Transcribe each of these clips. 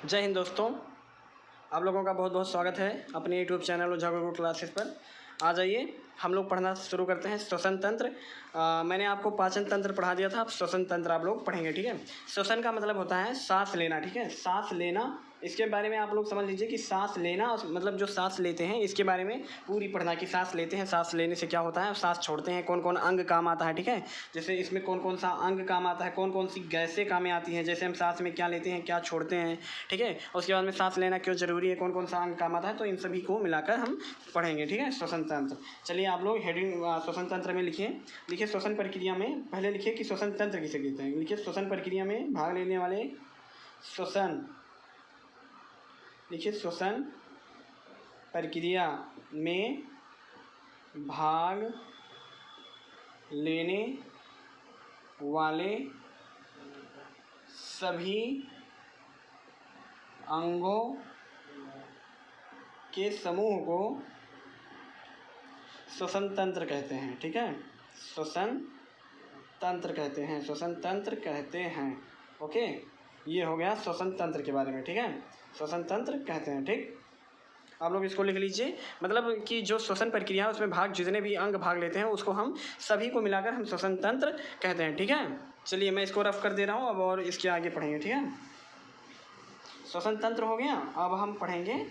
जय हिंद दोस्तों, आप लोगों का बहुत बहुत स्वागत है अपने यूट्यूब चैनल उजागर गुरुकुल क्लासेस पर। आ जाइए हम लोग पढ़ना शुरू करते हैं। श्वसन तंत्र मैंने आपको पाचन तंत्र पढ़ा दिया था, अब श्वसन तंत्र आप लोग पढ़ेंगे। ठीक है, श्वसन का मतलब होता है सांस लेना। ठीक है, सांस लेना, इसके बारे में आप लोग समझ लीजिए कि सांस लेना मतलब जो सांस लेते हैं इसके बारे में पूरी पढ़ना कि सांस लेते हैं, सांस लेने से क्या होता है, सांस छोड़ते हैं कौन कौन अंग काम आता है। ठीक है, जैसे इसमें कौन कौन सा अंग काम आता है, कौन कौन सी गैसें काम में आती हैं, जैसे हम सांस में क्या लेते हैं क्या छोड़ते हैं। ठीक है, उसके बाद में सांस लेना क्यों जरूरी है, कौन कौन सा अंग काम आता है, तो इन सभी को मिलाकर हम पढ़ेंगे। ठीक है, श्वसन तंत्र। चलिए आप लोग हेडिंग श्वसन तंत्र में लिखिए श्वसन प्रक्रिया में, पहले लिखिए कि श्वसन तंत्र किसे कहते हैं। लिखिए श्वसन प्रक्रिया में भाग लेने वाले श्वसन, लिखिए श्वसन प्रक्रिया में भाग लेने वाले सभी अंगों के समूह को श्वसन तंत्र कहते हैं। ठीक है, श्वसन तंत्र कहते हैं, श्वसन तंत्र कहते हैं। ओके, ये हो गया श्वसन तंत्र के बारे में। ठीक है, श्वसन तंत्र कहते हैं। ठीक, आप लोग इसको लिख लीजिए, मतलब कि जो श्वसन प्रक्रिया है उसमें भाग जितने भी अंग भाग लेते हैं उसको हम सभी को मिलाकर हम श्वसन तंत्र कहते हैं। ठीक है, चलिए मैं इसको रफ कर दे रहा हूँ अब और इसके आगे पढ़ेंगे। ठीक है, श्वसन तंत्र हो गया, अब हम पढ़ेंगे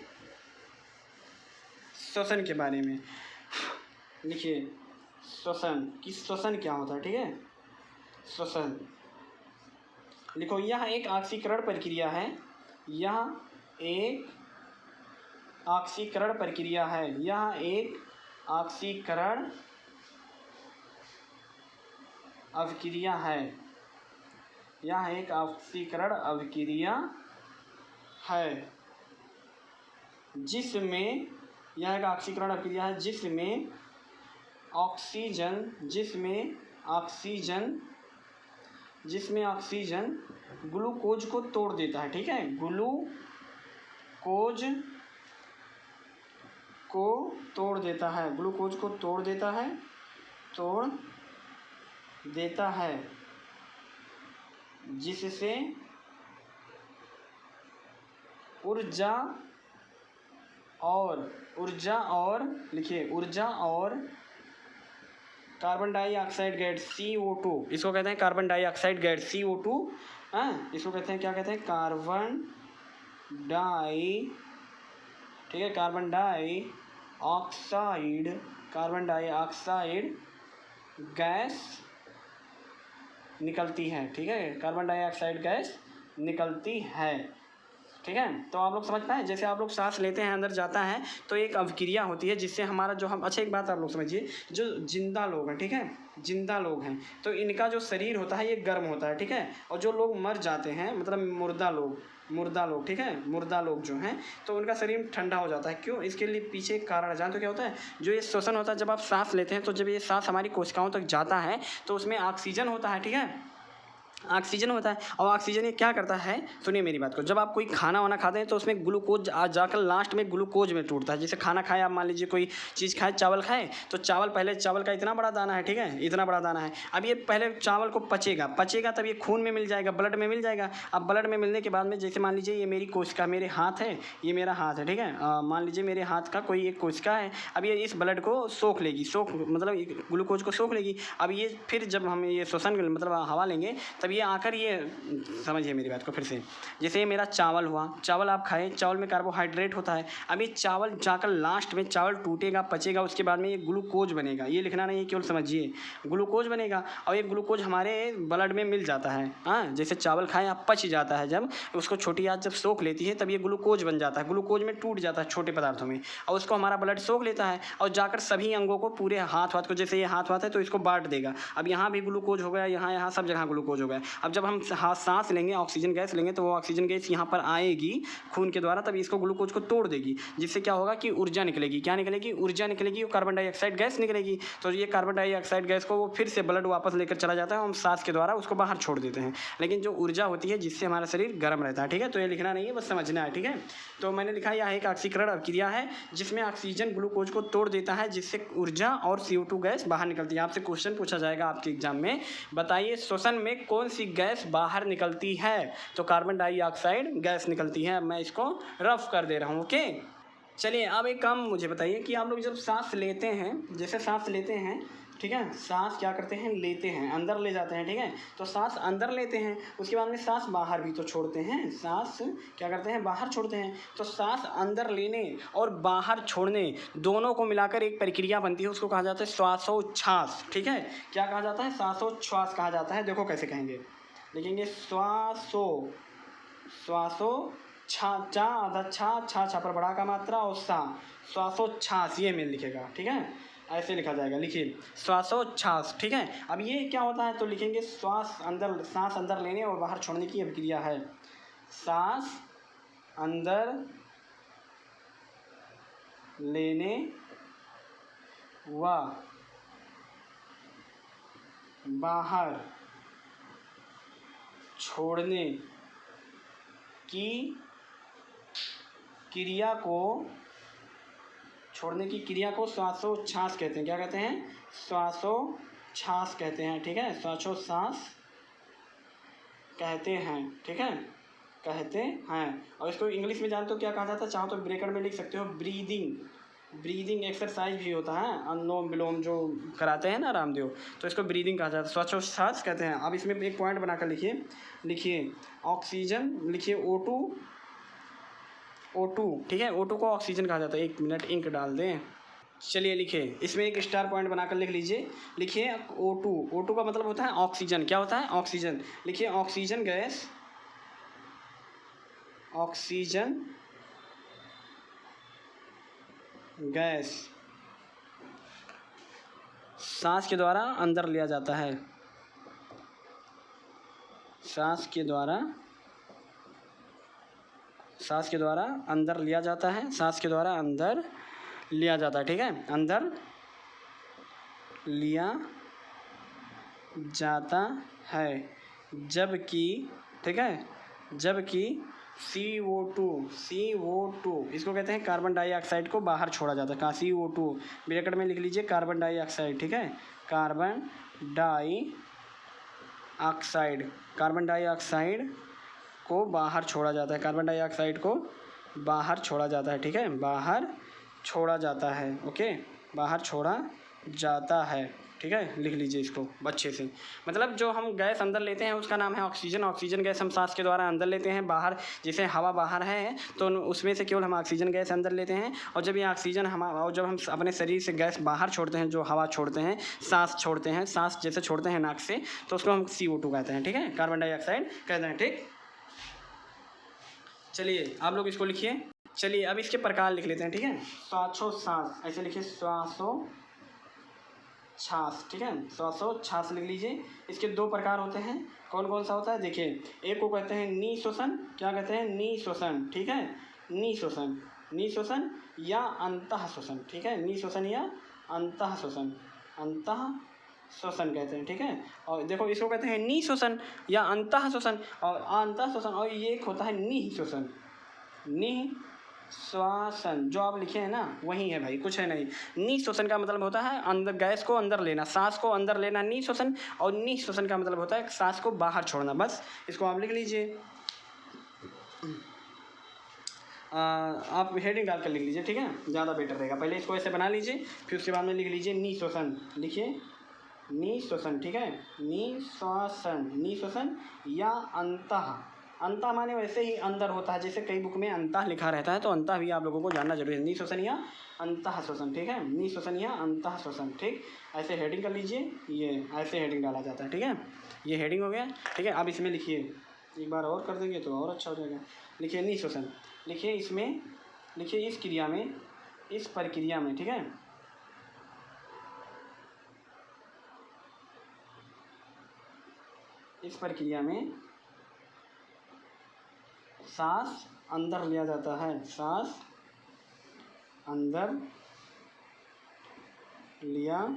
श्वसन के बारे में। लिखिए श्वसन कि श्वसन क्या होता है। ठीक है, श्वसन लिखो, यह एक ऑक्सीकरण प्रक्रिया है, यह एक ऑक्सीकरण प्रक्रिया है, यह एक ऑक्सीकरण अभिक्रिया है, यह एक ऑक्सीकरण अभिक्रिया है जिसमें, यह एक ऑक्सीकरण अभिक्रिया है जिसमें ऑक्सीजन ग्लूकोज को तोड़ देता है। ठीक है, ग्लूकोज को तोड़ देता है, ग्लूकोज को तोड़ देता है जिससे ऊर्जा और लिखिए ऊर्जा और कार्बन डाइऑक्साइड गैस CO2, इसको कहते हैं कार्बन डाइऑक्साइड गैस CO2। इसको कहते हैं, क्या कहते हैं, कार्बन डाइऑक्साइड गैस निकलती है। ठीक है, कार्बन डाइऑक्साइड गैस निकलती है। ठीक है, तो आप लोग समझ पाए, जैसे आप लोग सांस लेते हैं अंदर जाता है तो एक अभिक्रिया होती है जिससे हमारा जो हम, अच्छा एक बात आप लोग समझिए, जो जिंदा लोग हैं, ठीक है, जिंदा लोग हैं तो इनका जो शरीर होता है ये गर्म होता है। ठीक है, और जो लोग मर जाते हैं मतलब मुर्दा लोग, ठीक है, मुर्दा लोग जो हैं तो उनका शरीर ठंडा हो जाता है। क्यों, इसके लिए पीछे एक कारण है, जानते हो क्या होता है, जो ये श्वसन होता है, जब आप सांस लेते हैं तो जब ये सांस हमारी कोशिकाओं तक जाता है तो उसमें ऑक्सीजन होता है। ठीक है, ऑक्सीजन होता है, और ऑक्सीजन ये क्या करता है, सुनिए मेरी बात को, जब आप कोई खाना वाना खाते हैं तो उसमें ग्लूकोज जाकर लास्ट में ग्लूकोज में टूटता है। जैसे खाना खाए, आप मान लीजिए कोई चीज़ खाए, चावल खाए तो चावल, पहले चावल का इतना बड़ा दाना है, ठीक है, इतना बड़ा दाना है, अब ये पहले चावल को पचेगा तब ये खून में मिल जाएगा, ब्लड में मिल जाएगा। अब ब्लड में मिलने के बाद में, जैसे मान लीजिए ये मेरी कोशिका, मेरे हाथ है, ये मेरा हाथ है, ठीक है, मान लीजिए मेरे हाथ का कोई एक कोशिका है, अब ये इस ब्लड को सोख लेगी, मतलब ग्लूकोज को सोख लेगी। अब ये फिर जब हम ये श्वसन मतलब हवा लेंगे तब ये आकर, ये समझिए मेरी बात को फिर से, जैसे ये मेरा चावल हुआ, चावल आप खाए, चावल में कार्बोहाइड्रेट होता है, अब ये चावल जाकर लास्ट में चावल टूटेगा, पचेगा, उसके बाद में ये ग्लूकोज बनेगा, ये लिखना नहीं है, केवल समझिए ग्लूकोज बनेगा, और ये ग्लूकोज हमारे ब्लड में मिल जाता है। जैसे चावल खाएं आप, पच जाता है, जब उसको छोटी आंच जब सोख लेती है तब ये ग्लूकोज बन जाता है, ग्लूकोज में टूट जाता है छोटे पदार्थों में, और उसको हमारा ब्लड सोख लेता है और जाकर सभी अंगों को, पूरे हाथ को, जैसे ये हाथ है तो इसको बांट देगा। अब यहाँ भी ग्लूकोज हो गया, यहाँ सब जगह ग्लूकोज हो गया। अब जब हम सांस लेंगे, ऑक्सीजन गैस लेंगे तो वो ऑक्सीजन गैस यहाँ पर आएगी खून के द्वारा, तब इसको ग्लूकोज को तोड़ देगी, जिससे क्या होगा कि ऊर्जा निकलेगी। क्या निकलेगी, ऊर्जा निकलेगी, और कार्बन डाइऑक्साइड गैस निकलेगी। तो ये कार्बन डाइऑक्साइड गैस को वो फिर से ब्लड वापस लेकर चला जाता है, हम सांस के द्वारा उसको बाहर छोड़ देते हैं। लेकिन जो ऊर्जा होती है जिससे हमारा शरीर गर्म रहता है, ठीक है, तो ये लिखना नहीं है, बस समझना है। ठीक है, तो मैंने लिखा यह एक ऑक्सीकरण अभिक्रिया है जिसमें ऑक्सीजन ग्लूकोज को तोड़ देता है, जिससे ऊर्जा और CO2 गैस बाहर निकलती है। आपसे क्वेश्चन पूछा जाएगा आपके एग्जाम में, बताइए श्वसन में कौन कौन सी गैस बाहर निकलती है? तो कार्बन डाइऑक्साइड गैस निकलती है। मैं इसको रफ कर दे रहा हूँ। ओके, चलिए अब एक काम मुझे बताइए कि आप लोग जब सांस लेते हैं, जैसे सांस लेते हैं, ठीक है, सांस क्या करते हैं, लेते हैं, अंदर ले जाते हैं, ठीक है, तो सांस अंदर लेते हैं, उसके बाद में सांस बाहर भी तो छोड़ते हैं, सांस क्या करते हैं, बाहर छोड़ते हैं। तो सांस अंदर लेने और बाहर छोड़ने दोनों को मिलाकर एक प्रक्रिया बनती है, उसको कहा जाता है श्वासोच्छ्वास। ठीक है, क्या कहा जाता है, श्वासोच्छ्वास कहा जाता है। देखो कैसे कहेंगे, लिखेंगे श्वासो चा आधा छा पर बड़ा का मात्रा और श्वासोच्छ्वास, ये मेल लिखेगा। ठीक है, ऐसे लिखा जाएगा। लिखिए श्वासोच्छ्वास। ठीक है, अब ये क्या होता है, तो लिखेंगे सांस अंदर लेने और बाहर छोड़ने की अभिक्रिया है। सांस अंदर लेने व बाहर छोड़ने की क्रिया को श्वासोच्छ्वास कहते हैं। क्या कहते हैं, श्वासोच्छ्वास कहते हैं। ठीक है, श्वासोच्छ्वास कहते हैं। ठीक है, कहते हैं। और इसको इंग्लिश में जानते हो क्या कहा जाता है, चाहो तो ब्रैकेट में लिख सकते हो, ब्रीदिंग एक्सरसाइज भी होता है, अनुलोम विलोम जो कराते हैं ना रामदेव, तो इसको ब्रीदिंग कहा जाता है, श्वासोच्छ्वास कहते हैं। अब इसमें एक पॉइंट बनाकर लिखिए ऑक्सीजन, लिखिए O2। ठीक है, O2 को ऑक्सीजन कहा जाता है। 1 मिनट इंक डाल दें। चलिए लिखिए, इसमें एक स्टार पॉइंट बनाकर लिख लीजिए। लिखिए O2 का मतलब होता है ऑक्सीजन। क्या होता है, ऑक्सीजन। लिखिए ऑक्सीजन गैस सांस के द्वारा अंदर लिया जाता है। सांस के द्वारा अंदर लिया जाता है। सांस के द्वारा अंदर लिया जाता है। ठीक है, अंदर लिया जाता है, जबकि, ठीक है, जबकि CO2 इसको कहते हैं कार्बन डाइऑक्साइड को बाहर छोड़ा जाता है। कहाँ, CO2 ब्रैकेट में लिख लीजिए कार्बन डाइऑक्साइड। ठीक है, कार्बन डाइऑक्साइड को बाहर छोड़ा जाता है। कार्बन डाइऑक्साइड को बाहर छोड़ा जाता है। ठीक है, बाहर छोड़ा जाता है। ओके, बाहर छोड़ा जाता है। ठीक है, लिख लीजिए इसको अच्छे से। मतलब जो हम गैस अंदर लेते हैं उसका नाम है ऑक्सीजन। ऑक्सीजन गैस हम सांस के द्वारा अंदर लेते हैं। बाहर जैसे हवा बाहर है तो उसमें से केवल हम ऑक्सीजन गैस अंदर लेते हैं, और जब ये ऑक्सीजन और जब हम अपने शरीर से गैस बाहर छोड़ते हैं, जो हवा छोड़ते हैं, सांस जैसे छोड़ते हैं नाक से, तो उसको हम CO2 कहते हैं। ठीक है, कार्बन डाइऑक्साइड कहते हैं। ठीक, चलिए आप लोग इसको लिखिए। चलिए अब इसके प्रकार लिख लेते हैं। ठीक है, श्वासोच्छ्वास, ऐसे लिखिए श्वासोच्छ्वास। ठीक है, श्वासोच्छ्वास लिख लीजिए। इसके 2 प्रकार होते हैं। कौन कौन सा होता है, देखिए, एक को कहते हैं निःश्वसन। क्या कहते हैं, निःश्वसन। ठीक है, निःश्वसन या अंतःश्वसन। ठीक है, निःश्वसन या अंतःश्वसन कहते हैं। ठीक है, और देखो इसको कहते हैं निःश्वसन या अंतःश्वसन और ये एक होता है निःश्वसन। निःश्वासन जो आप लिखे हैं ना वही है भाई, कुछ है नहीं। निःश्वसन का मतलब होता है अंदर गैस को अंदर लेना, सांस को अंदर लेना निःश्वसन, और निःश्वसन का मतलब होता है सांस को बाहर छोड़ना। बस इसको आप लिख लीजिए। आप हेडिंग डाल कर लिख लीजिए। ठीक है, ज़्यादा बेटर रहेगा। पहले इसको ऐसे बना लीजिए, फिर उसके बाद में लिख लीजिए निःश्वसन। लिखिए निःश्वसन। ठीक है, निःश्वसन या अंतः माने वैसे ही अंदर होता है, जैसे कई बुक में अंतः लिखा रहता है, तो अंतः भी आप लोगों को जानना जरूरी है। निःश्वसन या अंतःश्वसन। ठीक है, निःश्वसन या अंतःश्वसन। ठीक, ऐसे हेडिंग कर लीजिए। ये ऐसे हेडिंग डाला जाता है। ठीक है, ये हेडिंग हो गया। ठीक है, अब इसमें लिखिए, एक बार और कर देंगे तो और अच्छा हो जाएगा। लिखिए निःश्वसन, लिखिए इसमें, लिखिए इस प्रक्रिया में, ठीक है, इस प्रक्रिया में सांस अंदर लिया जाता है। सांस अंदर लिया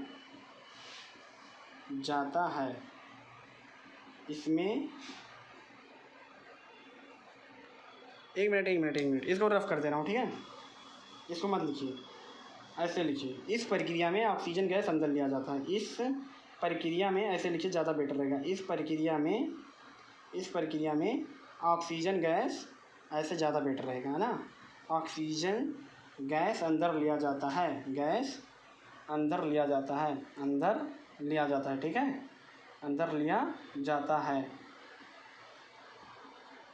जाता है। इसमें एक मिनट इसको रफ कर दे रहा हूँ। ठीक है, इसको मत लिखिए, ऐसे लिखिए। इस प्रक्रिया में ऑक्सीजन गैस अंदर लिया जाता है। इस प्रक्रिया में, ऐसे लिखिए ज़्यादा बेटर रहेगा। इस प्रक्रिया में इस प्रक्रिया में ऑक्सीजन गैस ऐसे ज़्यादा बेटर रहेगा, है ना। ऑक्सीजन गैस अंदर लिया जाता है, गैस अंदर लिया जाता है, अंदर लिया जाता है, ठीक है, अंदर लिया जाता है,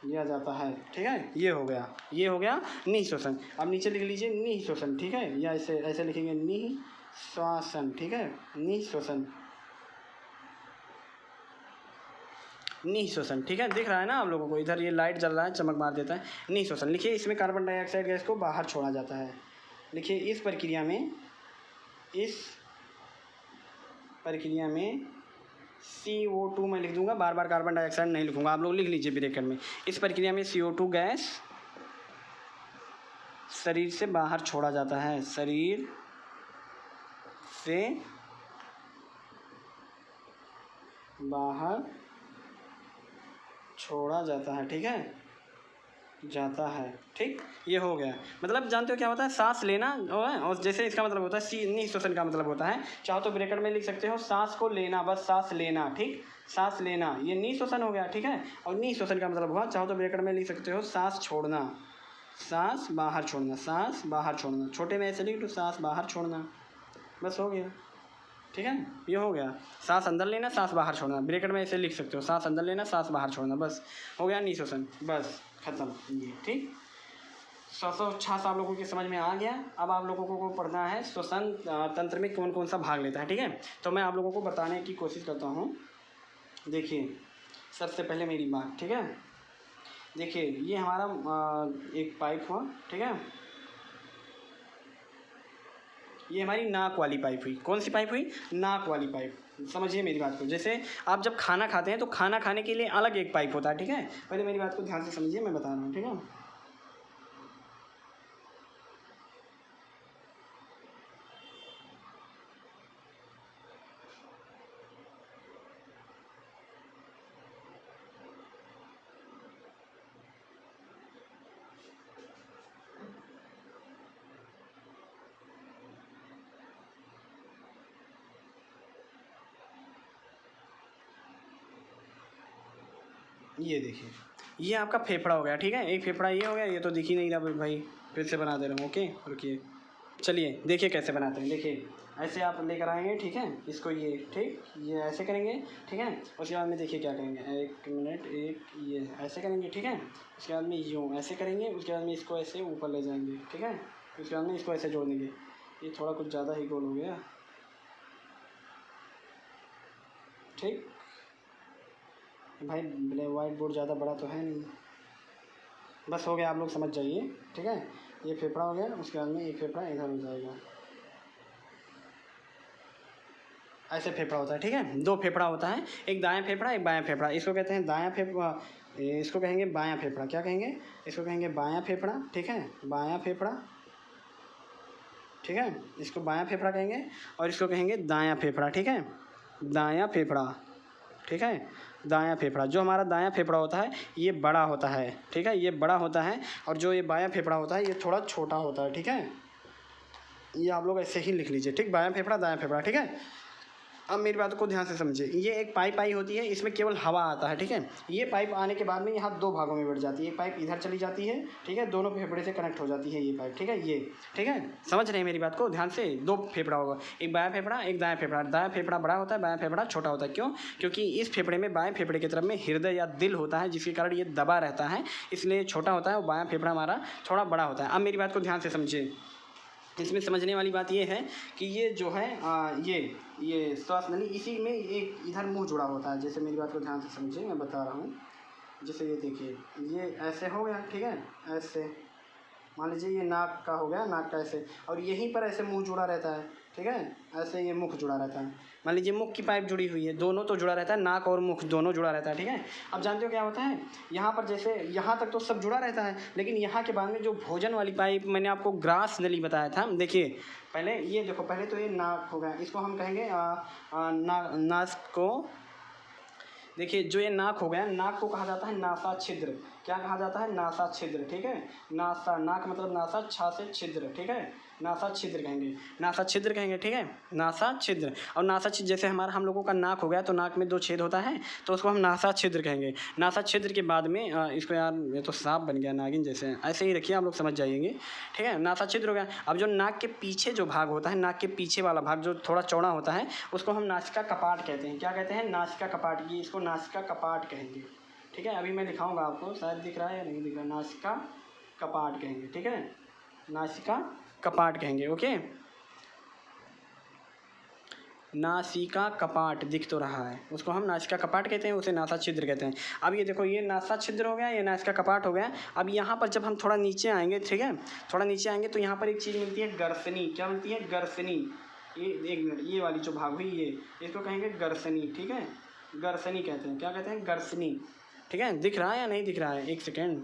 लिया जाता है, ठीक है। ये हो गया निःश्वसन। अब नीचे लिख लीजिए निःश्वसन, ठीक है, या ऐसे ऐसे लिखेंगे निःश्वासन, ठीक है, निःश्वसन, निःश्वसन, ठीक है। दिख रहा है ना आप लोगों को, इधर ये लाइट जल रहा है, चमक मार देता है। निःश्वसन लिखिए, इसमें कार्बन डाइऑक्साइड गैस को बाहर छोड़ा जाता है। लिखिए इस प्रक्रिया में CO2 मैं लिख दूंगा, बार बार कार्बन डाइऑक्साइड नहीं लिखूंगा, आप लोग लिख लीजिए ब्रैकेट में। इस प्रक्रिया में CO2 गैस शरीर से बाहर छोड़ा जाता है, शरीर से बाहर छोड़ा जाता है, ठीक है, जाता है, ठीक। ये हो गया। मतलब जानते हो क्या होता है, सांस लेना, और जैसे इसका मतलब होता है निःश्वसन का मतलब होता है, चाहो तो ब्रैकेट में लिख सकते हो सांस को लेना, बस सांस लेना, ठीक, सांस लेना, ये निःश्वसन हो गया, ठीक है। और निःश्वसन का मतलब हुआ, चाहो तो ब्रैकेट में लिख सकते हो सांस छोड़ना, सांस बाहर छोड़ना, सांस बाहर छोड़ना, छोटे में ऐसे लिख दो सांस बाहर छोड़ना, बस हो गया, ठीक है। ये हो गया, सांस अंदर लेना, सांस बाहर छोड़ना, ब्रैकेट में ऐसे लिख सकते हो सांस अंदर लेना, सांस बाहर छोड़ना, बस हो गया निःश्वसन, बस खत्म ये, ठीक। श्वासोच्छ्वास आप लोगों के समझ में आ गया। अब आप लोगों को पढ़ना है श्वसन तंत्र में कौन कौन सा भाग लेता है, ठीक है। तो मैं आप लोगों को बताने की कोशिश करता हूँ। देखिए सबसे पहले मेरी बात, ठीक है, देखिए ये हमारा एक पाइप हुआ, ठीक है, ये हमारी नाक वाली पाइप हुई। कौन सी पाइप हुई? नाक वाली पाइप। समझिए मेरी बात को, जैसे आप जब खाना खाते हैं तो खाना खाने के लिए अलग एक पाइप होता है, ठीक है। पहले मेरी बात को ध्यान से समझिए, मैं बता रहा हूँ, ठीक है। ये देखिए, ये आपका फेफड़ा हो गया, ठीक है। एक फेफड़ा ये हो गया, ये तो दिख ही नहीं रहा भाई, फिर से बना दे रहा हूँ, ओके, रुकिए। चलिए देखिए कैसे बनाते हैं। देखिए ऐसे आप लेकर आएंगे, ठीक है, इसको ये, ठीक, ये ऐसे करेंगे, ठीक है। उसके बाद में देखिए क्या करेंगे, एक मिनट, एक ये ऐसे करेंगे, ठीक है। उसके बाद में यूँ ऐसे करेंगे, उसके बाद में इसको ऐसे ऊपर ले जाएंगे, ठीक है। उसके बाद में इसको ऐसे जोड़ देंगे। ये थोड़ा कुछ ज़्यादा ही गोल हो गया, ठीक भाई, वाइट बोर्ड ज़्यादा बड़ा तो है नहीं, बस हो गया, आप लोग समझ जाइए, ठीक है। ये फेफड़ा हो गया, उसके बाद में एक फेफड़ा इधर हो जाएगा, ऐसे फेफड़ा होता है, ठीक है। दो फेफड़ा होता है, एक दायां फेफड़ा, एक बायां फेफड़ा। इसको कहते हैं दायां फेफड़ा, इसको कहेंगे बायां फेफड़ा। क्या कहेंगे? इसको कहेंगे बायां फेफड़ा, ठीक है, बायां फेफड़ा, ठीक है। इसको बायां फेफड़ा कहेंगे, और इसको कहेंगे दायां फेफड़ा, ठीक है, दायां फेफड़ा, ठीक है। दायां फेफड़ा, जो हमारा दायां फेफड़ा होता है ये बड़ा होता है, ठीक है, ये बड़ा होता है। और जो ये बायां फेफड़ा होता है ये थोड़ा छोटा होता है, ठीक है। ये आप लोग ऐसे ही लिख लीजिए, ठीक, बायां फेफड़ा दायां फेफड़ा, ठीक है। अब मेरी बात को ध्यान से समझिए, ये एक पाइप आई होती है, इसमें केवल हवा आता है, ठीक है। ये पाइप आने के बाद में यहाँ दो भागों में बढ़ जाती है, एक पाइप इधर चली जाती है, ठीक है, दोनों फेफड़े से कनेक्ट हो जाती है ये पाइप, ठीक है, ये, ठीक है। समझ रहे हैं मेरी बात को ध्यान से? दो फेफड़ा होगा, एक बायां फेफड़ा, एक दायां फेफड़ा। दायां फेफड़ा बड़ा होता है, बायां फेफड़ा छोटा होता है। क्यों? क्योंकि इस फेफड़े में, बाएं फेफड़े की तरफ में हृदय या दिल होता है, जिसके कारण ये दबा रहता है, इसलिए छोटा होता है, और बायां फेफड़ा हमारा थोड़ा बड़ा होता है। अब मेरी बात को ध्यान से समझिए, इसमें समझने वाली बात ये है कि ये जो है ये श्वास नली, इसी में एक इधर मुंह जुड़ा होता है। जैसे मेरी बात को ध्यान से समझिए, मैं बता रहा हूँ। जैसे ये देखिए, ये ऐसे हो गया, ठीक है, ऐसे मान लीजिए ये नाक का हो गया, नाक का ऐसे, और यहीं पर ऐसे मुंह जुड़ा रहता है, ठीक है, ऐसे ये मुख जुड़ा रहता है। मान लीजिए मुख की पाइप जुड़ी हुई है, दोनों तो जुड़ा रहता है, नाक और मुख दोनों जुड़ा रहता है, ठीक है। अब जानते हो क्या होता है, यहाँ पर जैसे यहाँ तक तो सब जुड़ा रहता है, लेकिन यहाँ के बाद में जो भोजन वाली पाइप, मैंने आपको ग्रास नली बताया था। देखिए पहले ये देखो, पहले तो ये नाक हो गया, इसको हम कहेंगे नाक को। देखिए जो ये नाक हो गया, नाक को कहा जाता है नासा छिद्र। क्या कहा जाता है, नासा छिद्र। ठीक है, नासा, नाक मतलब नासा, छा से छिद्र। ठीक है, नासा छिद्र कहेंगे, नासा छिद्र कहेंगे। ठीक है, नासा छिद्र। और नासा छिद्र जैसे हमारा हम लोगों का नाक हो गया तो नाक में 2 छेद होता है तो उसको हम नासा छिद्र कहेंगे। नासा छिद्र के बाद में इसको, यार ये तो सांप बन गया नागिन जैसे, ऐसे ही रखिए आप लोग समझ जाइएंगे। ठीक है, नासा छिद्र हो गया। अब जो नाक के पीछे जो भाग होता है, नाक के पीछे वाला भाग जो थोड़ा चौड़ा होता है उसको हम नासिका कपाट कहते हैं। क्या कहते हैं, नासिका कपाट। ये इसको नासिका कपाट कहेंगे। ठीक है, अभी मैं दिखाऊंगा आपको, शायद दिख रहा है या नहीं दिख रहा, नासिका कपाट कहेंगे। ठीक है, नासिका कपाट कहेंगे। ओके, नासिका कपाट दिख तो रहा है, उसको हम नासिका कपाट कहते हैं, उसे नासा छिद्र कहते हैं। अब ये देखो, ये नासा छिद्र हो गया, ये नासिका कपाट हो गया। अब यहाँ पर जब हम थोड़ा नीचे आएंगे, ठीक है, थोड़ा नीचे आएंगे तो यहाँ पर एक चीज़ मिलती है, गर्सनी। क्या मिलती है, गर्सनी। ये एक मिनट, ये वाली जो भाग हुई ये, इसको कहेंगे गर्सनी। ठीक है, गर्सनी कहते हैं। क्या कहते हैं, गर्सनी। ठीक है, दिख रहा है या नहीं दिख रहा है, एक सेकेंड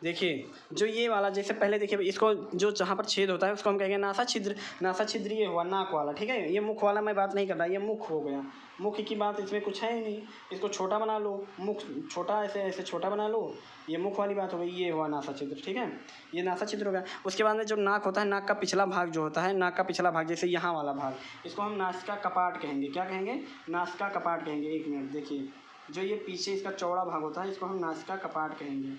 देखिए। जो ये वाला, जैसे पहले देखिए इसको, जो जहाँ पर छेद होता है उसको हम कहेंगे नासा छिद्र। नासा छिद्र ये हुआ नाक वाला। ठीक है, ये मुख वाला मैं बात नहीं कर रहा, ये मुख हो गया। मुख की बात इसमें कुछ है ही नहीं, इसको छोटा बना लो, मुख छोटा, ऐसे ऐसे छोटा बना लो, ये मुख वाली बात हो गई। ये हुआ नासा छिद्र। ठीक है, ये नासा छिद्र हो गया। उसके बाद में जो नाक होता है, नाक का पिछला भाग जो होता है, नाक का पिछला भाग जैसे यहाँ वाला भाग, इसको हम नासिका कपाट कहेंगे। क्या कहेंगे, नासिका कपाट कहेंगे। एक मिनट देखिए, जो ये पीछे इसका चौड़ा भाग होता है इसको हम नासिका कपाट कहेंगे,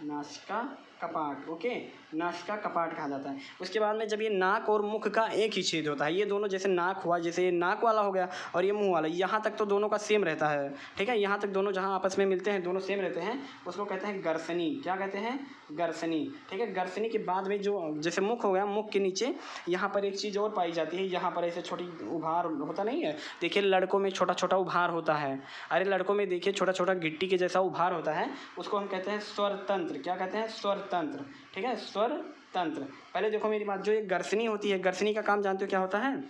नासिका कपाट। ओके, नासिका कपाट कहा जाता है। उसके बाद में जब ये नाक और मुख का एक ही छेद होता है, ये दोनों जैसे नाक हुआ, जैसे ये नाक वाला हो गया और ये मुंह वाला, यहाँ तक तो दोनों का सेम रहता है। ठीक है, यहाँ तक दोनों जहाँ आपस में मिलते हैं दोनों सेम रहते हैं, उसको कहते हैं गर्सनी। क्या कहते हैं, गर्सनी। ठीक है, गर्सनी के बाद में जो जैसे मुख हो गया, मुख के नीचे यहाँ पर एक चीज़ और पाई जाती है, यहाँ पर ऐसे छोटी उभार होता नहीं है, देखिए लड़कों में छोटा छोटा उभार होता है। अरे लड़कों में देखिए छोटा छोटा गिट्टी के जैसा उभार होता है, उसको हम कहते हैं स्वर तंत्र। क्या कहते हैं, स्वर तंत्र। ठीक है, स्वर तंत्र। पहले देखो मेरी बात, जो एक गर्सनी होती है, गर्सनी का काम जानते हो क्या होता है,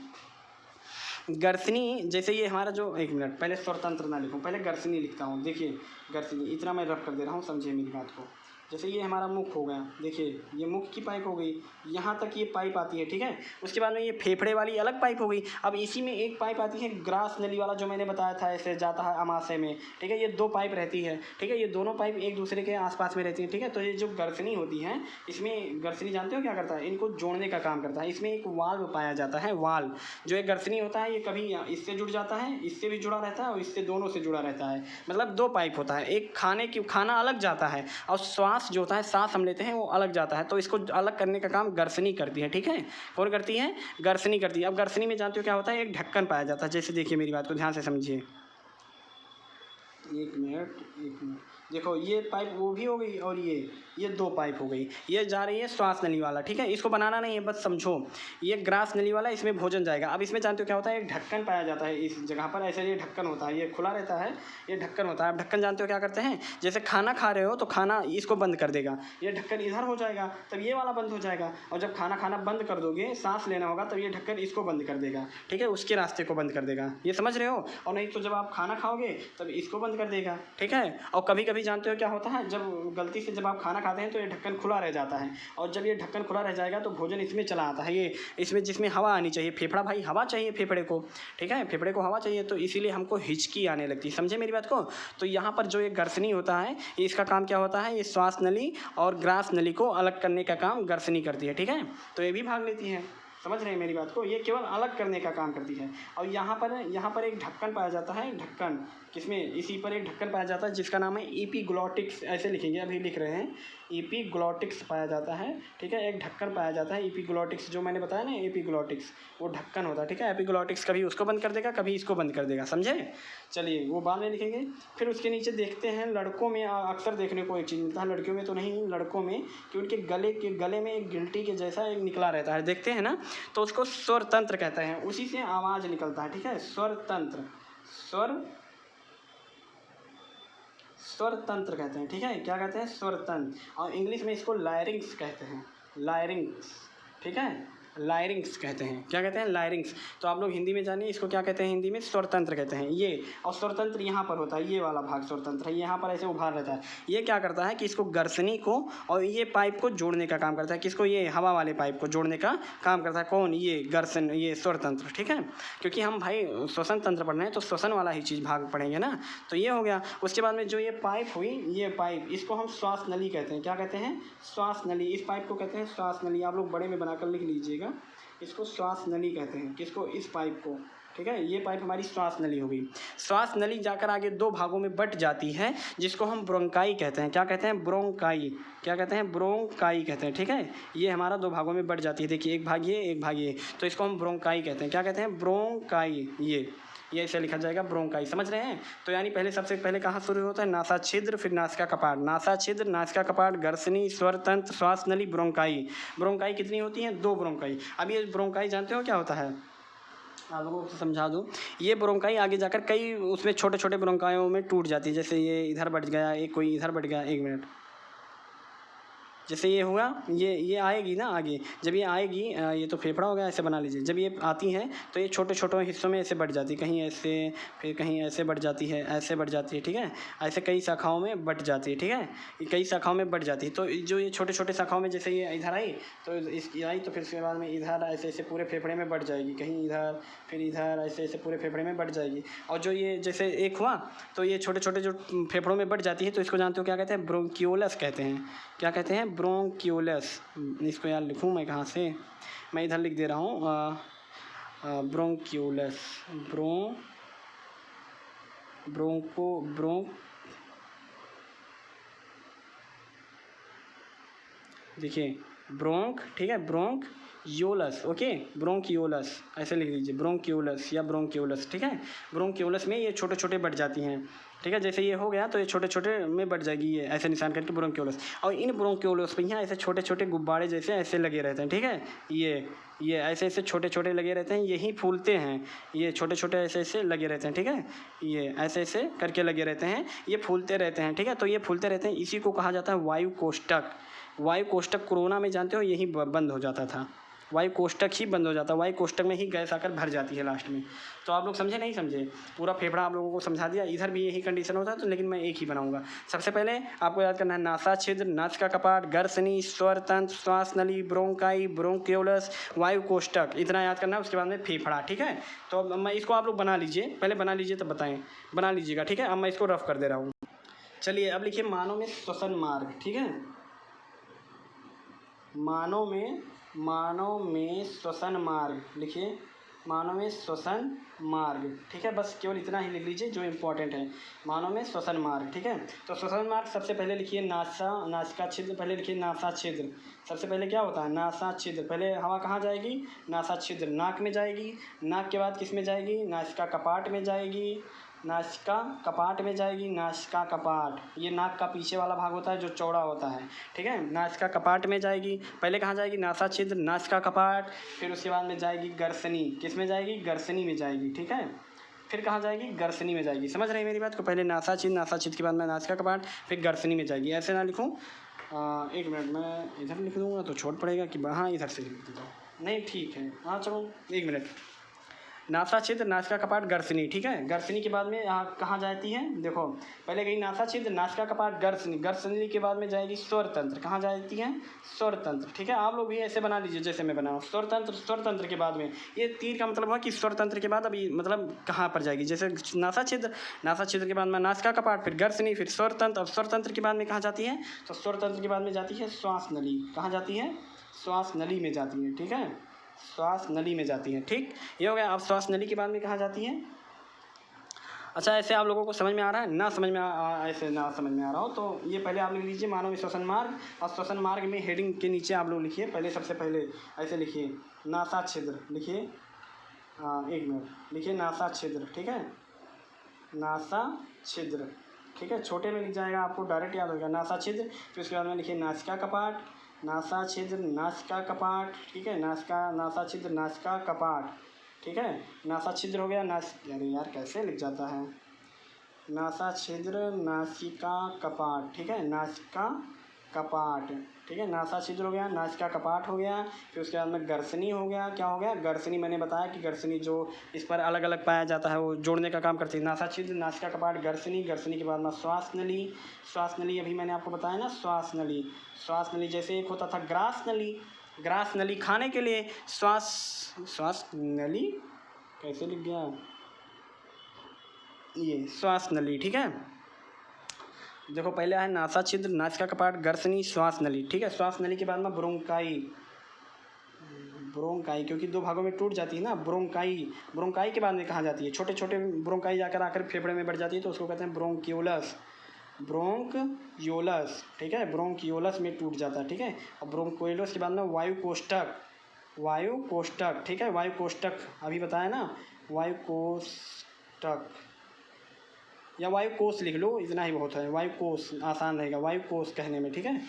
गर्सनी जैसे ये हमारा जो, एक मिनट पहले स्वरतंत्र ना लिखूँ, पहले गर्सनी लिखता हूँ। देखिए गर्सनी, इतना मैं रफ कर दे रहा हूँ, समझिए मेरी बात को। जैसे ये हमारा मुख हो गया, देखिए ये मुख की पाइप हो गई, यहाँ तक ये पाइप आती है। ठीक है, उसके बाद में ये फेफड़े वाली अलग पाइप हो गई। अब इसी में एक पाइप आती है ग्रास नली वाला, जो मैंने बताया था, ऐसे जाता है अमाशय में। ठीक है, ये 2 पाइप रहती है। ठीक है, ये दोनों पाइप एक दूसरे के आसपास में रहती है। ठीक है, तो ये जो गर्सनी होती है, इसमें गर्सनी जानते हो क्या करता है, इनको जोड़ने का काम करता है। इसमें एक वाल्व पाया जाता है, वाल्व। जो एक गर्सनी होता है ये कभी इससे जुड़ जाता है, इससे भी जुड़ा रहता है और इससे दोनों से जुड़ा रहता है, मतलब 2 पाइप होता है। एक खाना अलग जाता है और श्वास जो होता है, सांस हम लेते हैं, वो अलग जाता है, तो इसको अलग करने का काम गर्सनी करती है। ठीक है, कौन करती है, गर्सनी करती है। अब गर्सनी में जानते हो क्या होता है, एक ढक्कन पाया जाता है। जैसे देखिए मेरी बात को ध्यान से समझिए, एक मिनट देखो, ये पाइप वो भी हो गई और ये 2 पाइप हो गई, ये जा रही है श्वास नली वाला। ठीक है, इसको बनाना नहीं है, बस समझो, ये ग्रास नली वाला, इसमें भोजन जाएगा। अब इसमें जानते हो क्या होता है, एक ढक्कन पाया जाता है इस जगह पर, ऐसे ये ढक्कन होता है, ये खुला रहता है, ये ढक्कन होता है। अब ढक्कन जानते हो क्या करते हैं, जैसे खाना खा रहे हो तो खाना इसको बंद कर देगा, ये ढक्कन इधर हो जाएगा, तब ये वाला बंद हो जाएगा। और जब खाना खाना बंद कर दोगे, सांस लेना होगा, तब ये ढक्कन इसको बंद कर देगा। ठीक है, उसके रास्ते को बंद कर देगा, ये समझ रहे हो। और नहीं तो जब आप खाना खाओगे तब इसको बंद कर देगा। ठीक है, और कभी कभी जानते हो क्या होता है, जब गलती से जब आप खाना खाते हैं तो ये ढक्कन खुला रह जाता है, और जब ये ढक्कन खुला रह जाएगा तो भोजन इसमें चला आता है, ये इसमें, जिसमें हवा आनी चाहिए। फेफड़ा भाई, हवा चाहिए फेफड़े को। ठीक है, फेफड़े को हवा चाहिए, तो इसीलिए हमको हिचकी आने लगती है, समझे मेरी बात को। तो यहाँ पर जो ये गर्सनी होता है, इसका काम क्या होता है, ये श्वास नली और ग्रास नली को अलग करने का काम गर्सनी करती है। ठीक है, तो ये भी भाग लेती है, समझ रहे हैं मेरी बात को, ये केवल अलग करने का काम करती है। और यहाँ पर एक ढक्कन पाया जाता है, ढक्कन किसमें, इसी पर एक ढक्कन पाया जाता है जिसका नाम है एपिग्लॉटिक्स, ऐसे लिखेंगे, अभी लिख रहे हैं, एपिग्लॉटिक्स पाया जाता है। ठीक है, एक ढक्कन पाया जाता है एपिग्लॉटिक्स, जो मैंने बताया ना, एपिग्लॉटिक्स वो ढक्कन होता है। ठीक है, एपिग्लॉटिक्स कभी उसको बंद कर देगा, कभी इसको बंद कर देगा, समझे। चलिए वो बाद में लिखेंगे। फिर उसके नीचे देखते हैं, लड़कों में अक्सर देखने को एक चीज़ मिलता है, लड़कियों में तो नहीं, लड़कों में, कि उनके गले में एक गिल्टी के जैसा एक निकला रहता है, देखते हैं ना, तो उसको स्वर तंत्र कहते हैं, उसी से आवाज़ निकलता है। ठीक है, स्वर तंत्र, स्वर तंत्र कहते हैं। ठीक है, क्या कहते हैं, स्वर तंत्र, और इंग्लिश में इसको लायरिंग्स कहते हैं, लायरिंग्स। ठीक है, लायरिंग्स कहते हैं। क्या कहते हैं? लायरिंग्स। तो आप लोग हिंदी में जानिए इसको क्या कहते हैं? हिंदी में स्वरतंत्र कहते हैं ये। और स्वरतंत्र यहाँ पर होता है, ये वाला भाग स्वरतंत्र है, यहाँ पर ऐसे उभार रहता है। ये क्या करता है कि इसको गर्सनी को और ये पाइप को जोड़ने का काम करता है। किसको? ये हवा वाले पाइप को जोड़ने का काम करता है। कौन? ये गर्सन, ये स्वरतंत्र। ठीक है, क्योंकि हम भाई श्वसन तंत्र पढ़ रहे हैं तो श्वसन वाला ही चीज़ भाग पढ़ेंगे ना। तो ये हो गया। उसके बाद में जो ये पाइप हुई, ये पाइप, इसको हम श्वास नली कहते हैं। क्या कहते हैं? श्वास नली। इस पाइप को कहते हैं श्वास नली। आप लोग बड़े में बनाकर लिख लीजिएगा, इसको श्वास नली कहते हैं। किसको? इस पाइप को। ठीक है, ये पाइप हमारी श्वास नली हो गई। श्वास नली जाकर आगे दो भागों में बट जाती है, जिसको हम ब्रोंकाई कहते हैं। क्या कहते हैं? ब्रोंकाई। क्या कहते हैं? ब्रोंकाई कहते हैं। ठीक है, ये हमारा दो भागों में बट जाती है। देखिए, एक भाग ये, एक भाग ये, तो इसको हम ब्रोंकाई कहते हैं। क्या कहते हैं? ब्रोंकाई। ये ऐसे लिखा जाएगा, ब्रोंकाई। समझ रहे हैं? तो यानी पहले, सबसे पहले कहाँ शुरू होता है? नासा छिद्र, फिर नासिका कपाट। नासा छिद्र, नासिका कपाट, गर्सनी, स्वर तंत्र, श्वास नली, ब्रोंकाई। ब्रोंकाई कितनी होती हैं? 2 ब्रोंकाई। अब ये ब्रोंकाई जानते हो क्या होता है? आप लोगों को समझा दूँ। ये ब्रोंकाई आगे जाकर कई उसमें छोटे छोटे ब्रोंकाइयों में टूट जाती है। जैसे ये इधर बढ़ गया, एक कोई इधर बढ़ गया। 1 मिनट। जैसे ये हुआ, ये आएगी ना आगे, जब ये आएगी, ये तो फेफड़ा हो गया, ऐसे बना लीजिए। जब ये आती हैं तो ये छोटे छोटे हिस्सों में ऐसे बढ़ जाती है, कहीं ऐसे, फिर कहीं ऐसे बढ़ जाती है, ऐसे बढ़ जाती है। ठीक है, ऐसे कई शाखाओं में बढ़ जाती है। ठीक है, कई शाखाओं में बढ़ जाती है। तो जो ये छोटे छोटे शाखाओं में, जैसे ये इधर आई तो इसकी आई, तो फिर उसके बाद में इधर ऐसे ऐसे पूरे फेफड़े में बढ़ जाएगी, कहीं इधर, फिर इधर, ऐसे ऐसे पूरे फेफड़े में बढ़ जाएगी। और जो ये जैसे एक हुआ तो ये छोटे छोटे जो फेफड़ों में बढ़ जाती है, तो इसको जानते हो क्या कहते हैं? ब्रोंकियोलस कहते हैं। क्या कहते हैं? ब्रोंकियोलस। इसको यार लिखूँ मैं कहाँ से? मैं इधर लिख दे रहा हूँ, ब्रोंकियोलस। देखिए, ब्रोंक, ठीक है, ब्रोंक योलस। ओके, ब्रोंकियोलस ऐसे लिख लीजिए, ब्रोंकियोलस या ब्रोंकियोलस। ठीक है, ब्रोंकियोलस में ये छोटे छोटे बढ़ जाती हैं। ठीक है, जैसे ये हो गया तो ये छोटे छोटे में बढ़ जाएगी, ये ऐसे निशान करके ब्रोंकियोलस। और इन ब्रोंकियोलस पे यहाँ ऐसे छोटे छोटे गुब्बारे जैसे ऐसे लगे रहते हैं। ठीक है, ये ऐसे ऐसे छोटे छोटे लगे रहते हैं, यही फूलते हैं। ये छोटे छोटे ऐसे ऐसे लगे रहते हैं। ठीक है, ये ऐसे ऐसे करके लगे रहते हैं, ये फूलते रहते हैं। ठीक है, तो ये फूलते रहते हैं, इसी को कहा जाता है वायु कोष्ठक। वायु कोष्ठक कोरोना में जानते हो यही बंद हो जाता था, वायु कोष्ठक ही बंद हो जाता है, वायु कोष्ठक में ही गैस आकर भर जाती है लास्ट में। तो आप लोग समझे नहीं समझे? पूरा फेफड़ा आप लोगों को समझा दिया। इधर भी यही कंडीशन होता है, तो लेकिन मैं एक ही बनाऊंगा। सबसे पहले आपको याद करना है नासा छिद्र, नासिका कपाट, गर्सनी, स्वर तंत्र, श्वास नली, ब्रोंकाई, ब्रोंकियोलस, वायु कोष्ठक, इतना याद करना है। उसके बाद में फेफड़ा। ठीक है, तो अब मैं इसको आप लोग बना लीजिए, पहले बना लीजिए तब बताएं, बना लीजिएगा। ठीक है, अब मैं इसको रफ कर दे रहा हूँ। चलिए अब लिखिए मानव में श्वसन मार्ग। ठीक है, मानव में श्वसन मार्ग लिखिए, मानव में श्वसन मार्ग। ठीक है, बस केवल इतना ही लिख लीजिए जो इम्पोर्टेंट है, मानव में श्वसन मार्ग। ठीक है, तो श्वसन मार्ग सबसे पहले लिखिए नासिका छिद्र। पहले लिखिए नासा छिद्र। सबसे पहले क्या होता है? नासा छिद्र। पहले हवा कहाँ जाएगी? नासा छिद्र, नाक में जाएगी। नाक के बाद किस में जाएगी? नासिका कपाट में जाएगी। नासिका कपाट में जाएगी, नासिका कपाट, ये नाक का पीछे वाला भाग होता है जो चौड़ा होता है। ठीक है, नासिका कपाट में जाएगी। पहले कहाँ जाएगी? नासा छिद्र, नासिका कपाट, फिर उसके बाद में जाएगी गर्सनी। किस में जाएगी? गर्सनी में जाएगी। ठीक है, फिर कहाँ जाएगी? गर्सनी में जाएगी। समझ रहे हैं मेरी बात को? पहले नासा छिद्र के बाद में नासिका कपाट, फिर गर्सनी में जाएगी। ऐसे ना लिखूँ, 1 मिनट, मैं इधर लिख दूँगा तो छोट पड़ेगा कि हाँ इधर से लिख देता हूँ। नहीं ठीक है, हाँ चलो 1 मिनट। नासा छिद्र, नासिका कपाट, गर्सनी। ठीक है, गर्सनी के बाद में यहाँ कहाँ जाती है? देखो, पहले गई नासा छिद्र, नासिका कपाट, गर्सनी। गर्सनी के बाद में जाएगी स्वर तंत्र। कहाँ जाती है? स्वर तंत्र। ठीक है, आप लोग भी ऐसे बना लीजिए जैसे मैं बनाऊँ। स्वर तंत्र, स्वर तंत्र के बाद में ये तीर का मतलब हुआ कि स्वर तंत्र के बाद अभी मतलब कहाँ पर जाएगी? जैसे नासा छिद्र के बाद में नासिका कपाट, फिर गर्सनी, फिर स्वर तंत्र। अब स्वर तंत्र के बाद में कहाँ जाती है? तो स्वर तंत्र के बाद में जाती है श्वास नली। कहाँ जाती है? श्वास नली में जाती है। ठीक है, श्वास नली में जाती है। ठीक, ये हो गया। अब श्वास नली के बाद में कहाँ जाती है? अच्छा, ऐसे आप लोगों को समझ में आ रहा है? ना समझ में ऐसे ना समझ में आ रहा हो तो ये पहले आप लिख लीजिए मानव श्वसन मार्ग। और श्वसन मार्ग में हेडिंग के नीचे आप लोग लिखिए, पहले सबसे पहले ऐसे लिखिए नासा छिद्र। लिखिए, 1 मिनट, लिखिए नासा छिद्र। ठीक है, नासा छिद्र। ठीक है, छोटे में लिख जाएगा, आपको डायरेक्ट याद होगा नासा छिद्र। फिर उसके बाद में लिखिए नासिका कपाट, नासा छिद्र, नासिका कपाट। ठीक है, नासा छिद्र, नासिका कपाट। ठीक है, नासा छिद्र हो गया। अरे यार कैसे लिख जाता है? नासा छिद्र, नासिका कपाट। ठीक है, नासिका कपाट, ठीक है। नासा छिद्र हो गया, नासिका कपाट हो गया, फिर उसके बाद में गर्सनी हो गया। क्या हो गया? गर्सनी। मैंने बताया कि गर्सनी जो इस पर अलग अलग पाया जाता है वो जोड़ने का काम करती है। नासा छिद्र, नासिका कपाट, गर्सनी। गर्सनी के बाद में श्वास नली। श्वास नली अभी मैंने आपको बताया ना, श्वास नली। श्वास नली जैसे एक होता था ग्रास नली, ग्रास नली खाने के लिए, श्वास नली कैसे लिख गया ये, श्वास नली, ठीक है। देखो पहले है नासा छिद्र, नासिका कपाट, गर्सनी, श्वास नली, ठीक है। श्वास नली के बाद में ब्रोंकाई, ब्रोंकाई क्योंकि दो भागों में टूट जाती है ना, ब्रोंकाई। ब्रोंकाई के बाद में कहाँ जाती है? छोटे छोटे ब्रोंकाई जाकर आकर फेफड़े में बढ़ जाती है तो उसको कहते हैं ब्रोंक्यूलस, ब्रोंक्यूलस, ठीक है। ब्रोंक्यूलस में टूट जाता है, ठीक है। और ब्रोंक्यूलस के बाद में वायु कोष्ठक, वायु कोष्ठक, ठीक है। वायु कोष्ठक अभी बताया ना, वायु कोष्ठक या वायु कोष लिख लो, इतना ही बहुत है। वायु कोष आसान रहेगा वायु कोष कहने में, ठीक है।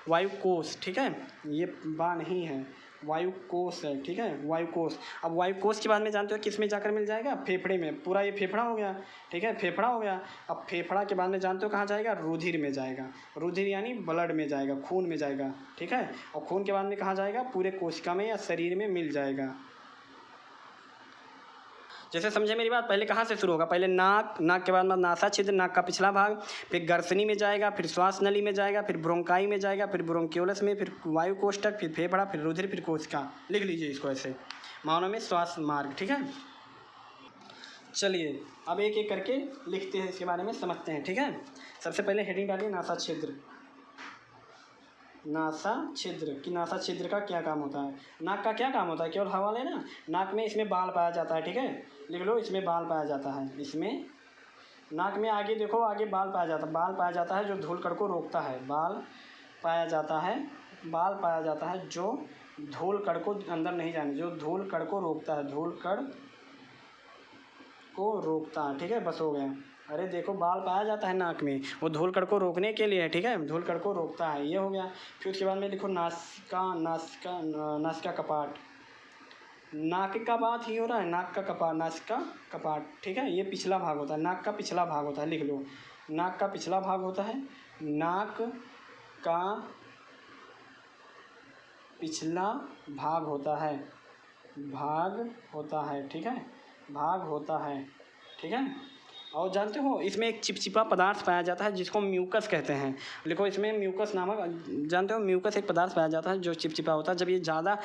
वायु कोष, ठीक है, ये बा नहीं है, वायु कोष है, ठीक है, वायु कोष। अब वायु कोष के बाद में जानते हो किस में जाकर मिल जाएगा? फेफड़े में। पूरा ये फेफड़ा हो गया, ठीक है, फेफड़ा हो गया। अब फेफड़ा के बाद में जानते हो कहाँ जाएगा? रुधिर में जाएगा। रुधिर यानी ब्लड में जाएगा, खून में जाएगा, ठीक है। और खून के बाद में कहाँ जाएगा? पूरे कोशिका में या शरीर में मिल जाएगा। जैसे समझे मेरी बात? पहले कहाँ से शुरू होगा? पहले नाक, नाक के बाद में नासा छिद्र, नाक का पिछला भाग, फिर गर्सनी में जाएगा, फिर श्वास नली में जाएगा, फिर ब्रोंकाई में जाएगा, फिर ब्रोंक्यूलस में, फिर वायु कोष्ठक, फिर फेफड़ा, फिर रुधिर, फिर कोशिका। लिख लीजिए इसको ऐसे मानव में श्वास मार्ग, ठीक है। चलिए अब एक एक करके लिखते हैं, इसके बारे में समझते हैं, ठीक है। सबसे पहले हेडिंग डालिए नासा छिद्र। नासा छिद्र कि नासा छिद्र का क्या काम होता है? नाक का क्या काम होता है? केवल हवा लेना। नाक में इसमें बाल पाया जाता है, ठीक है, लिख लो, इसमें बाल पाया जाता है। इसमें नाक में आगे देखो, आगे बाल पाया जाता है, बाल पाया जाता है जो धूल कण को रोकता है। बाल पाया जाता है, बाल पाया जाता है जो धूल कण को अंदर नहीं जाने, जो धूल कण को रोकता है, धूल कण को रोकता है, ठीक है। बस हो गया। अरे देखो बाल पाया जाता है नाक में, वो धूल कण को रोकने के लिए है, ठीक है, धूल कण को रोकता है, ये हो गया। फिर उसके बाद में लिखो नासिका, नासिका, नासिका कपाट। नाक का बात ही हो रहा है, नाक का कपाट, नासिका कपाट, ठीक है। ये पिछला भाग होता है, नाक का पिछला भाग होता है, लिख लो, नाक का पिछला भाग होता है, नाक का पिछला भाग होता है, भाग होता है, ठीक है, भाग होता है, ठीक है। और जानते हो इसमें एक चिपचिपा पदार्थ पाया जाता है जिसको म्यूकस कहते हैं। लिखो इसमें म्यूकस नामक, जानते हो म्यूकस एक पदार्थ पाया जाता है जो चिपचिपा होता है। जब ये ज़्यादा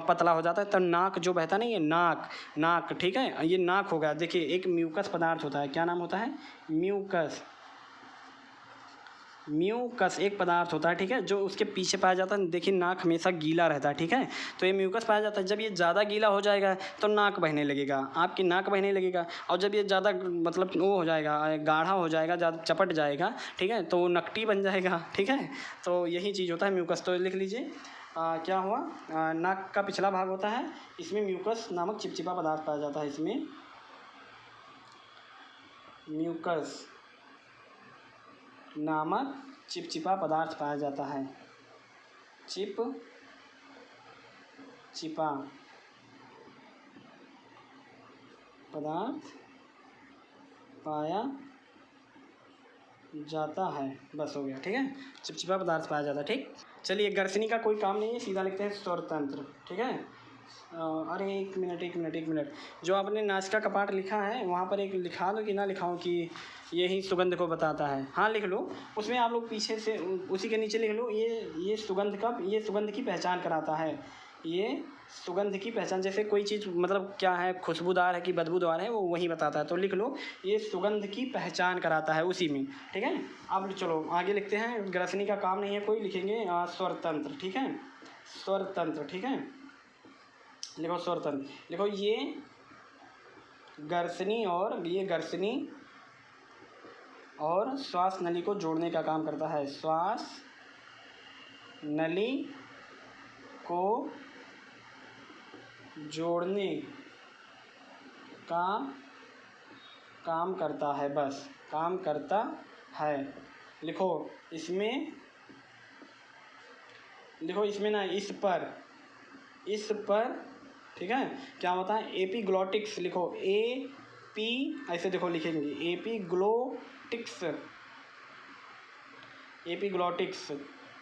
पतला हो जाता है तब नाक जो बहता नहीं है, नाक, नाक, ठीक है, ये नाक हो गया। देखिए एक म्यूकस पदार्थ होता है, क्या नाम होता है? म्यूकस। म्यूकस एक पदार्थ होता है, ठीक है, जो उसके पीछे पाया जाता है। देखिए नाक हमेशा गीला रहता है, ठीक है, तो ये म्यूकस पाया जाता है। जब ये ज़्यादा गीला हो जाएगा तो नाक बहने लगेगा, आपकी नाक बहने लगेगा। और जब ये ज़्यादा मतलब वो हो जाएगा, गाढ़ा हो जाएगा, ज़्यादा चपट जाएगा, ठीक है, तो नकटी बन जाएगा, ठीक है। तो यही चीज़ होता है म्यूकस। तो लिख लीजिए क्या हुआ? नाक का पिछला भाग होता है, इसमें म्यूकस नामक चिपचिपा पदार्थ पाया जाता है। इसमें म्यूकस नामक चिपचिपा पदार्थ पाया जाता है, चिपचिपा पदार्थ पाया जाता है, बस हो गया, ठीक है, चिपचिपा पदार्थ पाया जाता है, ठीक। चलिए गर्सनी का कोई काम नहीं है, सीधा लिखते हैं स्वरतंत्र, ठीक है। अरे एक मिनट, जो आपने नासिका कपाट लिखा है वहाँ पर एक लिखा दो कि ना लिखाऊं कि यही सुगंध को बताता है। हाँ लिख लो, उसमें आप लोग पीछे से उसी के नीचे लिख लो, ये सुगंध का, ये सुगंध की पहचान कराता है, ये सुगंध की पहचान। जैसे कोई चीज़ मतलब क्या है, खुशबूदार है कि बदबूदार है, वो वही बताता है। तो लिख लो ये सुगंध की पहचान कराता है उसी में, ठीक है। अब चलो आगे लिखते हैं। ग्रसनी का काम नहीं है कोई, लिखेंगे स्वरतंत्र, ठीक है, स्वरतंत्र, ठीक है। लिखो स्वरतंत्र, लिखो ये गर्सनी और श्वास नली को जोड़ने का काम करता है, श्वास नली को जोड़ने का काम करता है, बस काम करता है। लिखो इसमें, लिखो इसमें ना इस पर, ठीक है, क्या होता है? एपीग्लॉटिक्स। लिखो एपी, ऐसे देखो लिखेंगे एपीग्लॉटिक्स, एपीग्लॉटिक्स,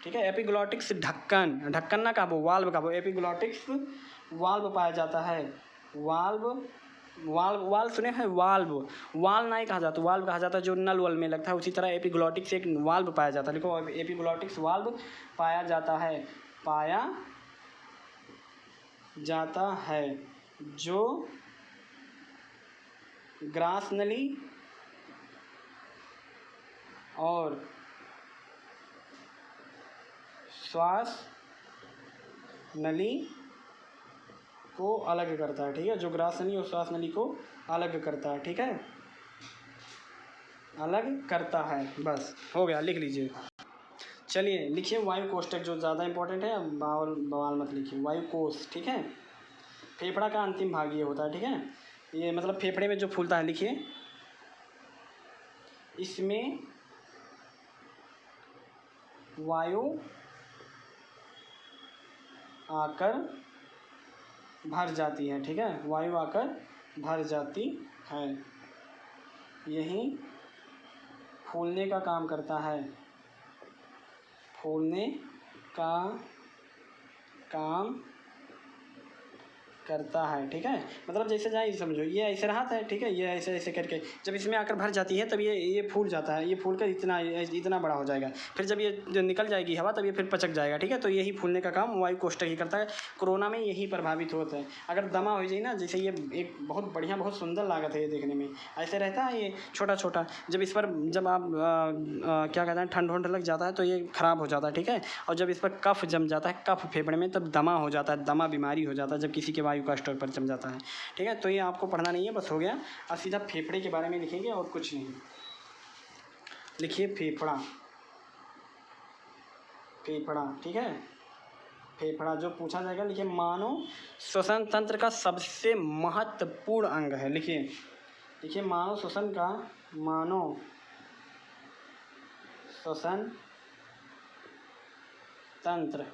ठीक है। एपिग्लॉटिक्स ढक्कन, ढक्कन ना कहा, वाल्व कहा, एपिग्लॉटिक्स वाल्व पाया जाता है। वाल्व, वाल्व, वाल्व सुने हैं, वाल्व, वाल्व नहीं कहा जाता, वाल्व कहा जाता है जो नल वल में लगता है। उसी तरह एपिग्लॉटिक्स एक वाल्व पाया जाता है। देखो एपिग्लॉटिक्स वाल्व पाया जाता है, पाया जाता है जो ग्रास नली और श्वास नली को अलग करता है। ठीक है, जो ग्रास नली और श्वास नली को अलग करता है। ठीक है, अलग करता है। बस हो गया, लिख लीजिए। चलिए लिखिए वायु कोष्ठक, जो ज़्यादा इंपॉर्टेंट है, बवाल बवाल मत लिखिए, वायु कोष। ठीक है, फेफड़ा का अंतिम भाग ये होता है। ठीक है, ये मतलब फेफड़े में जो फूलता है, लिखिए इसमें वायु आकर भर जाती है। ठीक है, वायु आकर भर जाती है, यही फूलने का काम करता है, फूलने का काम करता है। ठीक है, मतलब जैसे जाए समझो, ये ऐसे रहा था। ठीक है, ये ऐसे ऐसे करके जब इसमें आकर भर जाती है तब ये फूल जाता है, ये फूल कर इतना बड़ा हो जाएगा। फिर जब ये जो निकल जाएगी हवा तब ये फिर पचक जाएगा। ठीक है, तो यही फूलने का काम वायु कोष्ठक ही करता है। कोरोना में यही प्रभावित होता है। अगर दमा हो जाए ना, जैसे ये एक बहुत बढ़िया बहुत सुंदर लागत है ये देखने में, ऐसे रहता है ये छोटा छोटा, जब इस पर जब आप क्या कहते हैं ठंड वंड लग जाता है तो ये ख़राब हो जाता है। ठीक है, और जब इस पर कफ जम जाता है, कफ फेफड़े में, तब दमा हो जाता है, दमा बीमारी हो जाता है जब किसी के वायु का स्टोर पर जम जाता है। ठीक है, तो ये आपको पढ़ना नहीं है, बस हो गया। अब सीधा फेफड़े के बारे में लिखेंगे और कुछ नहीं। लिखिए फेफड़ा, फेफड़ा। ठीक है, फेफड़ा जो पूछा जाएगा, लिखिए मानव श्वसन तंत्र का सबसे महत्वपूर्ण अंग है। लिखिए, लिखिए मानव श्वसन का, मानव श्वसन तंत्र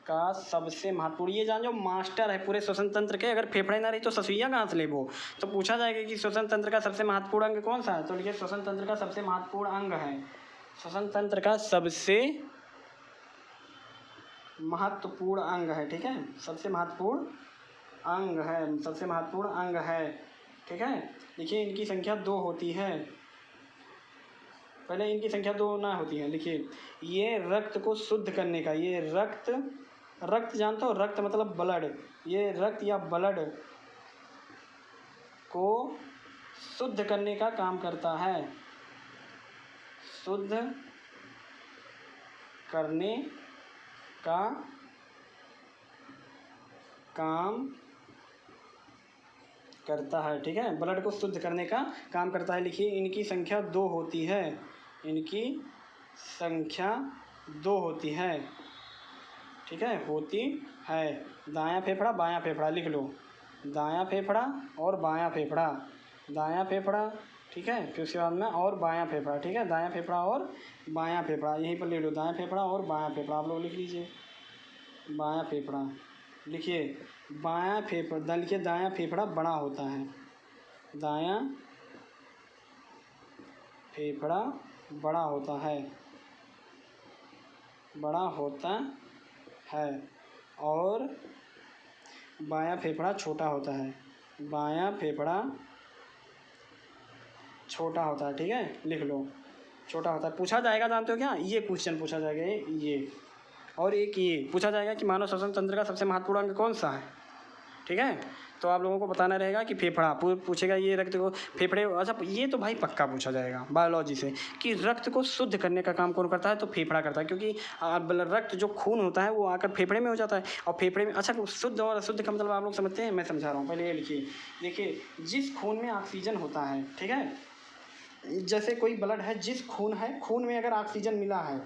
का सबसे महत्वपूर्ण, ये जान जो मास्टर है पूरे श्वसन तंत्र के, अगर फेफड़े ना रही तो ससुइया कहाँ से ले वो, तो पूछा जाएगा कि श्वसन तंत्र का सबसे महत्वपूर्ण अंग कौन सा है, तो लिखिए श्वसन तंत्र का सबसे महत्वपूर्ण अंग है, श्वसन तंत्र का सबसे महत्वपूर्ण अंग है। ठीक है, सबसे महत्वपूर्ण अंग है, सबसे महत्वपूर्ण अंग है। ठीक है, लिखिए इनकी संख्या 2 होती है, पहले इनकी संख्या 2 ना होती है। लिखिए ये रक्त को शुद्ध करने का, ये रक्त, रक्त जानते हो, रक्त मतलब ब्लड, ये रक्त या ब्लड को शुद्ध करने का काम करता है, शुद्ध करने का काम करता है। ठीक है, ब्लड को शुद्ध करने का काम करता है। लिखिए इनकी संख्या 2 होती है, इनकी संख्या 2 होती है। ठीक है, होती है। दायां फेफड़ा बायां फेफड़ा लिख लो, दायां फेफड़ा और बायां फेफड़ा, दायां फेफड़ा। ठीक है, फिर उसके बाद में और बायां फेफड़ा। ठीक है, दायां फेफड़ा और बायां फेफड़ा, यहीं पर ले लो, दायां फेफड़ा और बायां फेफड़ा आप लोग लिख लीजिए। बायां फेफड़ा, लिखिए बायां फेफड़ा, लिखिए दायां फेफड़ा बड़ा होता है, दायां फेफड़ा बड़ा होता है, बड़ा होता है, और बायां फेफड़ा छोटा होता है, बायां फेफड़ा छोटा होता है। ठीक है, लिख लो छोटा होता है। पूछा जाएगा जानते हो क्या, ये क्वेश्चन पूछा जाएगा, ये और एक ये पूछा जाएगा कि मानव श्वसन तंत्र का सबसे महत्वपूर्ण अंग कौन सा है। ठीक है, तो आप लोगों को बताना रहेगा कि फेफड़ा पूछेगा, ये रक्त को फेफड़े, अच्छा ये तो भाई पक्का पूछा जाएगा बायोलॉजी से कि रक्त को शुद्ध करने का काम कौन करता है, तो फेफड़ा करता है, क्योंकि रक्त जो खून होता है वो आकर फेफड़े में हो जाता है, और फेफड़े में, अच्छा शुद्ध और अशुद्ध का मतलब आप लोग समझते हैं, मैं समझा रहा हूँ, पहले ये लिखिए। देखिए जिस खून में ऑक्सीजन होता है, ठीक है, जैसे कोई ब्लड है, जिस खून है, खून में अगर ऑक्सीजन मिला है,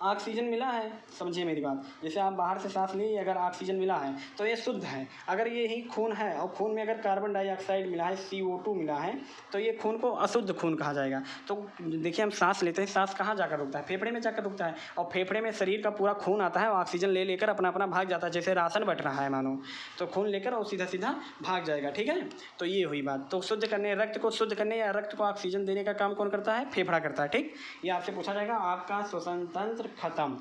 ऑक्सीजन मिला है, समझिए मेरी बात, जैसे आप बाहर से सांस लिए, अगर ऑक्सीजन मिला है तो ये शुद्ध है। अगर ये ही खून है और खून में अगर कार्बन डाइऑक्साइड मिला है, CO2 मिला है, तो ये खून को अशुद्ध खून कहा जाएगा। तो देखिए हम सांस लेते हैं, सांस कहाँ जाकर रुकता है, फेफड़े में जाकर रुकता है, और फेफड़े में शरीर का पूरा खून आता है और ऑक्सीजन ले लेकर अपना अपना भाग जाता है, जैसे राशन बट रहा है मानो, तो खून लेकर और सीधा सीधा भाग जाएगा। ठीक है, तो ये हुई बात। तो शुद्ध करने, रक्त को शुद्ध करने या रक्त को ऑक्सीजन देने का काम कौन करता है, फेफड़ा करता है। ठीक, ये आपसे पूछा जाएगा, आपका श्वसन तंत्र खत्म।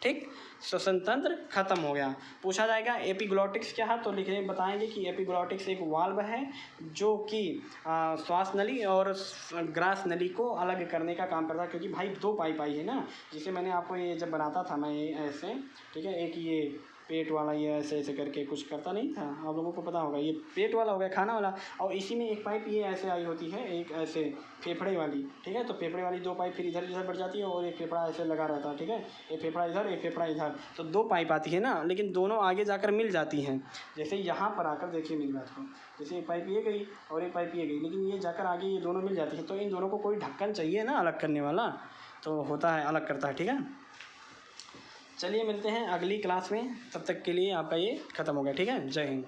ठीक, श्वसन तंत्र खत्म हो गया। पूछा जाएगा एपिग्लॉटिक्स क्या है, तो लिखने बताएंगे कि एपिग्लॉटिक्स एक वाल्व है जो कि श्वास नली और ग्रास नली को अलग करने का काम करता है, क्योंकि भाई दो पाइप आई है ना, जिसे मैंने आपको ये जब बनाता था मैं ये ऐसे, ठीक है, एक ये पेट वाला ये ऐसे ऐसे करके कुछ करता नहीं था, आप लोगों को पता होगा, ये पेट वाला हो गया, खाना वाला, और इसी में एक पाइप ये ऐसे आई होती है, एक ऐसे फेफड़े वाली, ठीक है, तो फेफड़े वाली दो पाइप फिर इधर इधर बढ़ जाती है और एक फेफड़ा ऐसे लगा रहता है, ठीक है, एक फेफड़ा इधर एक फेफड़ा इधर, तो दो पाइप आती है ना, लेकिन दोनों आगे जाकर मिल जाती हैं। जैसे यहाँ पर आकर देखिए मेरी बात को, जैसे एक पाइप ये गई और एक पाइप ये गई, लेकिन ये जाकर आगे ये दोनों मिल जाती है, तो इन दोनों को कोई ढक्कन चाहिए ना अलग करने वाला, तो होता है अलग करता है। ठीक है, चलिए मिलते हैं अगली क्लास में, तब तक के लिए आपका ये ख़त्म हो गया। ठीक है, जय हिंद।